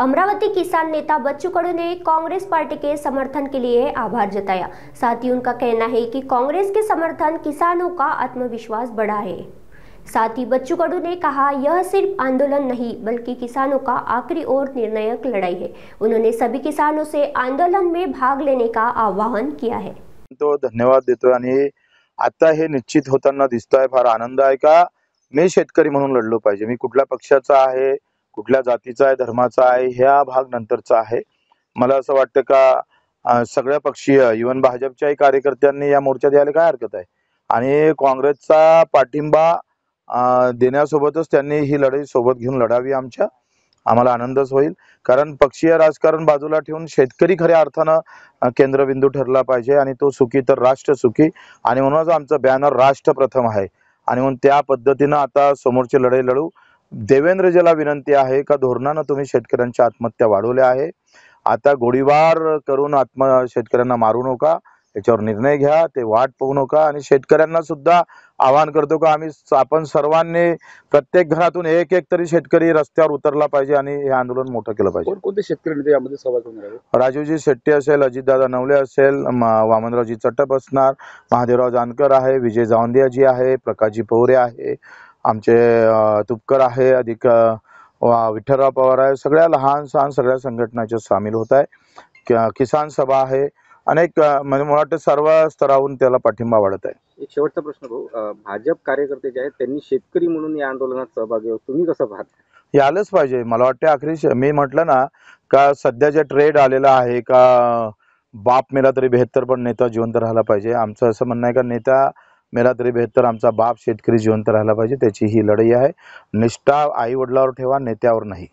अमरावती किसान नेता बच्चू कडू ने कांग्रेस पार्टी के समर्थन के लिए आभार जताया। साथ ही उनका कहना है कि कांग्रेस के समर्थन किसानों का आत्मविश्वास बढ़ा है। साथ ही बच्चू कडू ने कहा, यह सिर्फ आंदोलन नहीं बल्कि किसानों का आखिरी और निर्णायक लड़ाई है। उन्होंने सभी किसानों से आंदोलन में भाग लेने का आह्वान किया है। तो धन्यवाद देतोय आणि आता हे निश्चित होताना दिसतंय। फार आनंद आहे का मी शेतकरी म्हणून लढलो पाहिजे। मी कुठल्या पक्षाचा आहे, कुठल्या जातीचा आहे, धर्माचा आहे, ह्या भाग नंतरचा आहे। मला असं वाटतं का सगळ्या पक्षीय इव्हन भाजपच्याही कार्यकर्त्यांनी या मोर्चात यायला काय हरकत आहे आणि काँग्रेसचा पाठिंबा देण्यासोबतच त्यांनी ही लढाई सोबत घेऊन लढावी। आम्हाला आनंदच होईल, कारण पक्षीय राजकारण बाजूला ठेवून शेतकरी खऱ्या अर्थानं केंद्रबिंदू ठरला पाहिजे आणि तो सुखी तर राष्ट्र सुखी, आणि म्हणूनच आमचं बॅनर राष्ट्र प्रथम आहे। आणि म्हणून त्या पद्धतीनं आता समोरची लढाई लढू। देवेंद्रजीला विनंती आहे का धोरणानं तुम्ही शेतकऱ्यांच्या आत्महत्या वाढवल्या आहे, आता गोळीबार करून शेतकऱ्यांना मारू नका, याच्यावर निर्णय घ्या, ते वाट पाहू नका। आणि शेतकऱ्यांना सुद्धा आवाहन करतो का आपण सर्वांनी प्रत्येक घरातून एक तरी शेतकरी रस्त्यावर उतरला पाहिजे आणि हे आंदोलन मोठं केलं पाहिजे। कोणते शेतकरी नेते यामध्ये सहभागी होणार आहेत? राजूजी शेट्टी असेल, अजितदादा नवले असेल, वामनरावजी चट्टप असणार, महादेवराव जानकर आहे, विजय जावंदियाजी आहे, प्रकाशजी पवरे आहे, आमचे तुपकर आहे, अधिक विठ्ठलराव पवार आहे। सगळ्या लहान सहान सगळ्या संघटनांचे सामील होत आहे। किसान सभा आहे, अनेक म्हणजे मला वाटतं सर्व स्तरावरून त्याला पाठिंबा वाढत आहे। एक शेवटचा प्रश्न भाऊ, भाजप कार्यकर्ते जे आहेत त्यांनी शेतकरी म्हणून या आंदोलनात सहभागी व्हावं, तुम्ही कसं पाहता? यायलाच पाहिजे। मला वाटतं आखरी मी म्हटलं ना का सध्या जे ट्रेड आलेला आहे का बाप मेला तरी बेहत्तर पण नेता जिवंत राहायला पाहिजे। आमचं असं म्हणणं आहे का नेता मेला तरी बेहत्तर, आमचा बाप शेतकरी जिवंत राहायला पाहिजे। त्याची ही लढाई आहे। निष्ठा आई वडिलांवर ठेवा, नेत्यावर नाही।